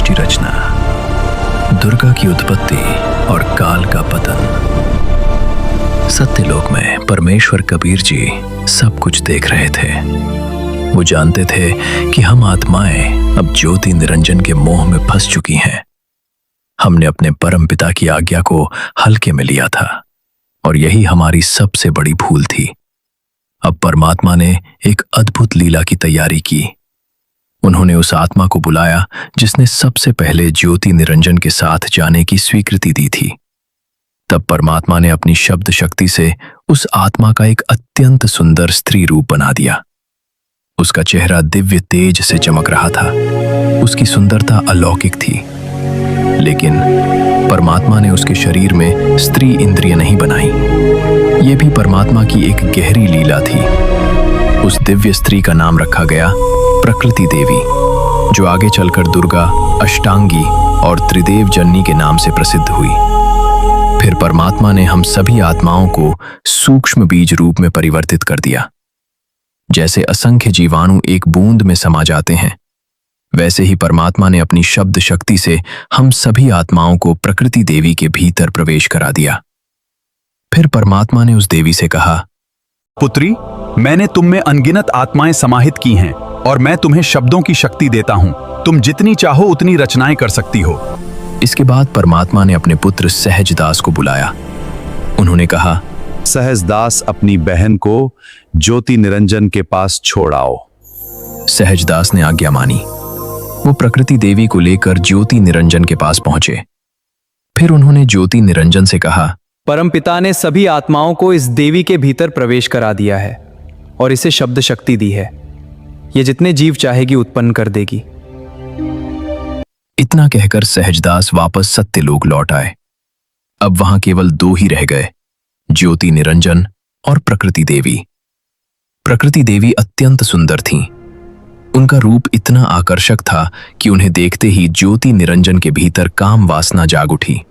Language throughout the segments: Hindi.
सृष्टि रचना, दुर्गा की उत्पत्ति और काल का पतन। सत्यलोक में परमेश्वर कबीर जी सब कुछ देख रहे थे। वो जानते थे कि हम आत्माएं अब ज्योति निरंजन के मोह में फंस चुकी हैं। हमने अपने परम पिता की आज्ञा को हल्के में लिया था और यही हमारी सबसे बड़ी भूल थी। अब परमात्मा ने एक अद्भुत लीला की तैयारी की। उन्होंने उस आत्मा को बुलाया जिसने सबसे पहले ज्योति निरंजन के साथ जाने की स्वीकृति दी थी। तब परमात्मा ने अपनी शब्द शक्ति से उस आत्मा का एक अत्यंत सुंदर स्त्री रूप बना दिया। उसका चेहरा दिव्य तेज से चमक रहा था। उसकी सुंदरता अलौकिक थी, लेकिन परमात्मा ने उसके शरीर में स्त्री इंद्रिय नहीं बनाई। यह भी परमात्मा की एक गहरी लीला थी। उस दिव्य स्त्री का नाम रखा गया प्रकृति देवी, जो आगे चलकर दुर्गा, अष्टांगी और त्रिदेव जननी के नाम से प्रसिद्ध हुई। फिर परमात्मा ने हम सभी आत्माओं को सूक्ष्म बीज रूप में परिवर्तित कर दिया। जैसे असंख्य जीवाणु एक बूंद में समा जाते हैं, वैसे ही परमात्मा ने अपनी शब्द शक्ति से हम सभी आत्माओं को प्रकृति देवी के भीतर प्रवेश करा दिया। फिर परमात्मा ने उस देवी से कहा, पुत्री, मैंने तुम में अनगिनत आत्माएं समाहित की हैं और मैं तुम्हें शब्दों की शक्ति देता हूं। तुम जितनी चाहो उतनी रचनाएं कर सकती हो। इसके बाद परमात्मा ने अपने पुत्र सहजदास को बुलाया। उन्होंने कहा, सहजदास, अपनी बहन को ज्योति निरंजन के पास छोड़ आओ। सहजदास ने आज्ञा मानी। वो प्रकृति देवी को लेकर ज्योति निरंजन के पास पहुंचे। फिर उन्होंने ज्योति निरंजन से कहा, परमपिता ने सभी आत्माओं को इस देवी के भीतर प्रवेश करा दिया है और इसे शब्द शक्ति दी है। ये जितने जीव चाहेगी उत्पन्न कर देगी। इतना कहकर सहजदास वापस सत्यलोक लौट आए। अब वहां केवल दो ही रह गए, ज्योति निरंजन और प्रकृति देवी। प्रकृति देवी अत्यंत सुंदर थीं। उनका रूप इतना आकर्षक था कि उन्हें देखते ही ज्योति निरंजन के भीतर काम वासना जाग उठी।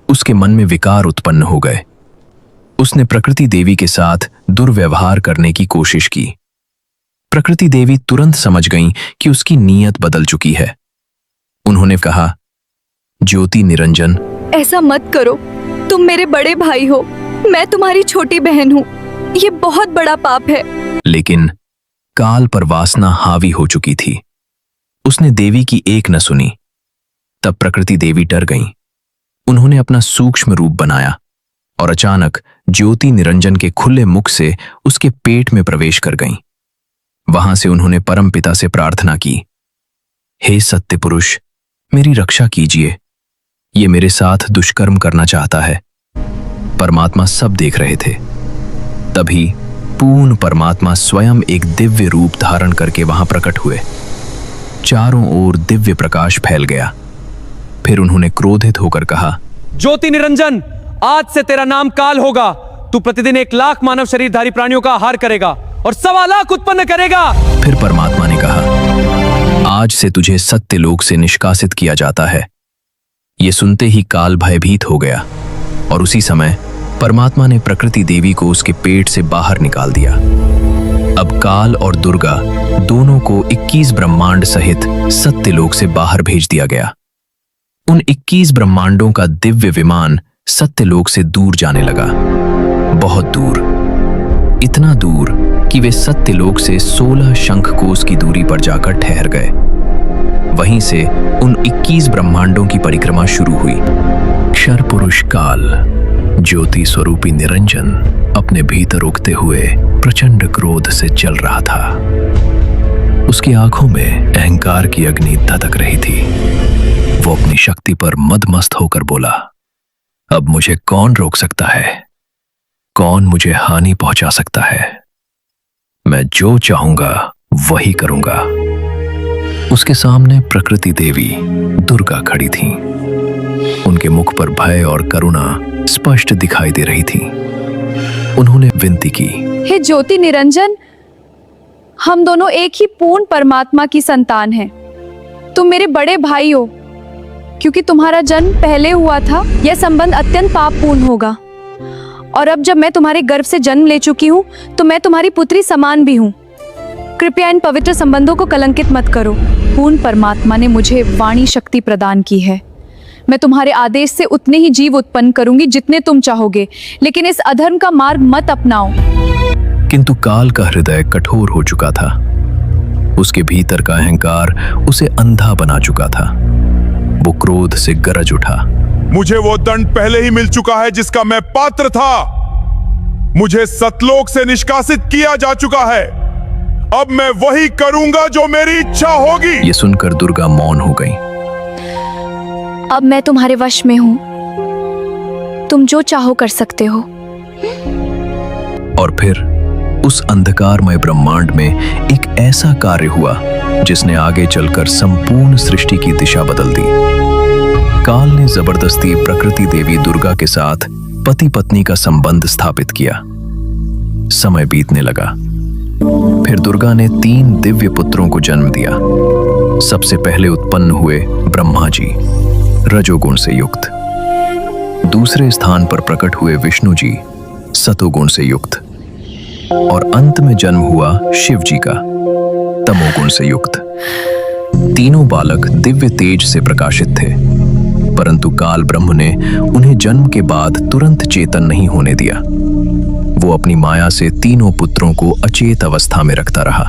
उसके मन में विकार उत्पन्न हो गए। उसने प्रकृति देवी के साथ दुर्व्यवहार करने की कोशिश की। प्रकृति देवी तुरंत समझ गईं कि उसकी नीयत बदल चुकी है। उन्होंने कहा, ज्योति निरंजन, ऐसा मत करो। तुम मेरे बड़े भाई हो, मैं तुम्हारी छोटी बहन हूँ। ये बहुत बड़ा पाप है। लेकिन काल पर वासना हावी हो चुकी थी। उसने देवी की एक न सुनी। तब प्रकृति देवी डर गईं। उन्होंने अपना सूक्ष्म रूप बनाया और अचानक ज्योति निरंजन के खुले मुख से उसके पेट में प्रवेश कर गईं। वहां से उन्होंने परम पिता से प्रार्थना की, हे सत्य पुरुष, मेरी रक्षा कीजिए। ये मेरे साथ दुष्कर्म करना चाहता है। परमात्मा सब देख रहे थे। तभी पूर्ण परमात्मा स्वयं एक दिव्य रूप धारण करके वहां प्रकट हुए। चारों ओर दिव्य प्रकाश फैल गया। फिर उन्होंने क्रोधित होकर कहा, ज्योति निरंजन, आज से तेरा नाम काल होगा। तू प्रतिदिन 1 लाख मानव शरीरधारी प्राणियों का आहार करेगा और 1.25 लाख उत्पन्न करेगा। फिर परमात्मा ने कहा, आज से तुझे सत्यलोक से निष्कासित किया जाता है। ये सुनते ही काल भयभीत हो गया और उसी समय परमात्मा ने प्रकृति देवी को उसके पेट से बाहर निकाल दिया। अब काल और दुर्गा दोनों को 21 ब्रह्मांड सहित सत्यलोक से बाहर भेज दिया गया। उन 21 ब्रह्मांडों का दिव्य विमान सत्यलोक से दूर जाने लगा, बहुत दूर, इतना दूर कि वे सत्यलोक से 16 शंखकोश की दूरी पर जाकर ठहर गए। वहीं से उन 21 ब्रह्मांडों की परिक्रमा शुरू हुई। क्षर पुरुष काल, ज्योति स्वरूपी निरंजन अपने भीतर उगते हुए प्रचंड क्रोध से जल रहा था। उसकी आंखों में अहंकार की अग्नि धधक रही थी। वो अपनी शक्ति पर मदमस्त होकर बोला, अब मुझे कौन रोक सकता है? कौन मुझे हानि पहुंचा सकता है? मैं जो चाहूंगा वही करूंगा। उसके सामने प्रकृति देवी दुर्गा खड़ी थीं। उनके मुख पर भय और करुणा स्पष्ट दिखाई दे रही थी। उन्होंने विनती की, हे ज्योति निरंजन, हम दोनों एक ही पूर्ण परमात्मा की संतान हैं। तुम मेरे बड़े भाई हो। क्योंकि तुम्हारा जन्म पहले हुआ था, यह संबंध अत्यंत पापपूर्ण होगा। और अब जब मैं तुम्हारे गर्भ से जन्म ले चुकी हूँ, तो मैं तुम्हारी पुत्री समान भी हूँ। कृपया इन पवित्र संबंधों को कलंकित मत करो। पूर्ण परमात्मा ने मुझे वाणी शक्ति प्रदान की है। मैं तुम्हारे आदेश से उतने ही जीव उत्पन्न करूंगी जितने तुम चाहोगे, लेकिन इस अधर्म का मार्ग मत अपनाओ। किंतु काल का हृदय कठोर हो चुका था। उसके भीतर का अहंकार उसे अंधा बना चुका था। वो क्रोध से गरज उठा। मुझे वो दंड पहले ही मिल चुका है जिसका मैं पात्र था। मुझे सतलोक से निष्कासित किया जा चुका है। अब मैं वही करूंगा जो मेरी इच्छा होगी। ये सुनकर दुर्गा मौन हो गई। अब मैं तुम्हारे वश में हूं। तुम जो चाहो कर सकते हो। और फिर उस अंधकारमय ब्रह्मांड में एक ऐसा कार्य हुआ जिसने आगे चलकर संपूर्ण सृष्टि की दिशा बदल दी। काल ने जबरदस्ती प्रकृति देवी दुर्गा के साथ पति पत्नी का संबंध स्थापित किया। समय बीतने लगा। फिर दुर्गा ने 3 दिव्य पुत्रों को जन्म दिया। सबसे पहले उत्पन्न हुए ब्रह्मा जी, रजोगुण से युक्त। दूसरे स्थान पर प्रकट हुए विष्णु जी, सतोगुण से युक्त। और अंत में जन्म हुआ शिव जी का, तमोगुण से युक्त। तीनों बालक दिव्य तेज से प्रकाशित थे, परंतु काल ब्रह्म ने उन्हें जन्म के बाद तुरंत चेतन नहीं होने दिया। वो अपनी माया से तीनों पुत्रों को अचेत अवस्था में रखता रहा,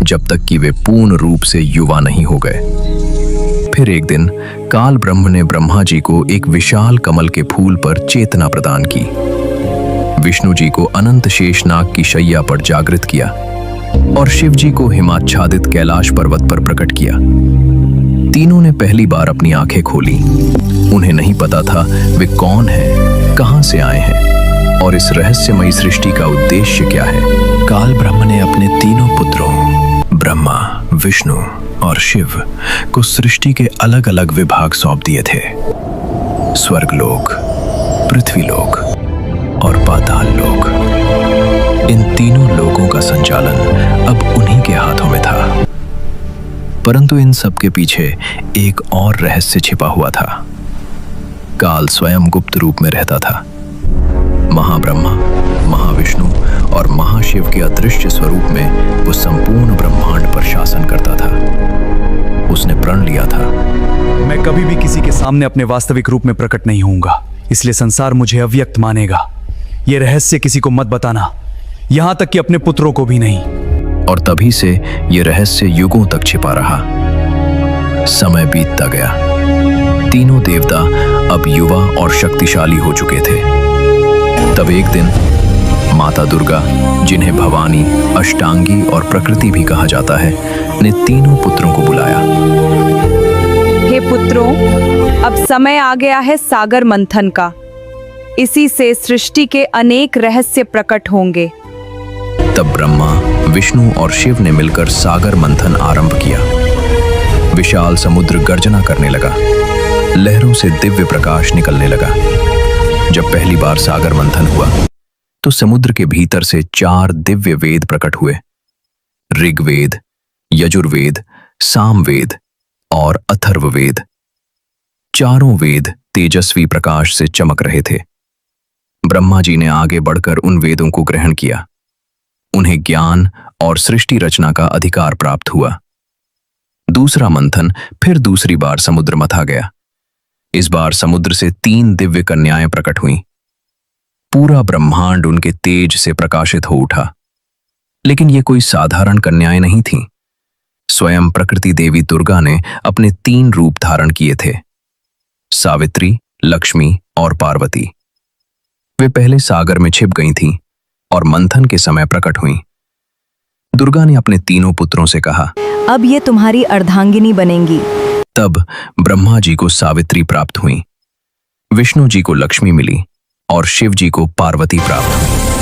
जब तक कि वे पूर्ण रूप से युवा नहीं हो गए। फिर एक दिन काल ब्रह्म ने ब्रह्मा जी को एक विशाल कमल के फूल पर चेतना प्रदान की। विष्णु जी को अनंत शेषनाग की शैया पर जागृत किया और शिव जी को हिमाच्छादित कैलाश पर्वत पर प्रकट किया। तीनों ने पहली बार अपनी आंखें खोली। उन्हें नहीं पता था वे कौन हैं, कहां से आए हैं और इस रहस्यमयी सृष्टि का उद्देश्य क्या है। काल ब्रह्म ने अपने तीनों पुत्रों ब्रह्मा, विष्णु और शिव को सृष्टि के अलग अलग विभाग सौंप दिए थे। स्वर्गलोक, पृथ्वीलोक और पाताल लोक। इन तीनों लोकों का संचालन अब उन्हीं के हाथों में था। परंतु इन सब के पीछे एक और रहस्य छिपा हुआ था। काल स्वयं गुप्त रूप में रहता था। महाब्रह्मा, महाविष्णु और महाशिव के अदृश्य स्वरूप में वो संपूर्ण ब्रह्मांड पर शासन करता था। उसने प्रण लिया था, मैं कभी भी किसी के सामने अपने वास्तविक रूप में प्रकट नहीं होऊंगा, इसलिए संसार मुझे अव्यक्त मानेगा। यह रहस्य किसी को मत बताना, यहां तक कि अपने पुत्रों को भी नहीं। और तभी से यह रहस्य युगों तक छिपा रहा। समय बीतता गया। तीनों देवता अब युवा और शक्तिशाली हो चुके थे। तब एक दिन माता दुर्गा, जिन्हें भवानी, अष्टांगी और प्रकृति भी कहा जाता है, ने तीनों पुत्रों को बुलाया। हे पुत्रों, अब समय आ गया है सागर मंथन का। इसी से सृष्टि के अनेक रहस्य प्रकट होंगे। तब ब्रह्मा, विष्णु और शिव ने मिलकर सागर मंथन आरंभ किया। विशाल समुद्र गर्जना करने लगा। लहरों से दिव्य प्रकाश निकलने लगा। जब पहली बार सागर मंथन हुआ तो समुद्र के भीतर से 4 दिव्य वेद प्रकट हुए। ऋग्वेद, यजुर्वेद, सामवेद और अथर्ववेद। चारों वेद तेजस्वी प्रकाश से चमक रहे थे। ब्रह्मा जी ने आगे बढ़कर उन वेदों को ग्रहण किया। उन्हें ज्ञान और सृष्टि रचना का अधिकार प्राप्त हुआ। दूसरा मंथन फिर दूसरी बार समुद्र मथा गया। इस बार समुद्र से 3 दिव्य कन्याएं प्रकट हुईं। पूरा ब्रह्मांड उनके तेज से प्रकाशित हो उठा। लेकिन ये कोई साधारण कन्याएं नहीं थीं। स्वयं प्रकृति देवी दुर्गा ने अपने 3 रूप धारण किए थे, सावित्री, लक्ष्मी और पार्वती। वे पहले सागर में छिप गई थीं और मंथन के समय प्रकट हुईं। दुर्गा ने अपने तीनों पुत्रों से कहा, अब ये तुम्हारी अर्धांगिनी बनेंगी। तब ब्रह्मा जी को सावित्री प्राप्त हुई, विष्णु जी को लक्ष्मी मिली और शिव जी को पार्वती प्राप्त हुई।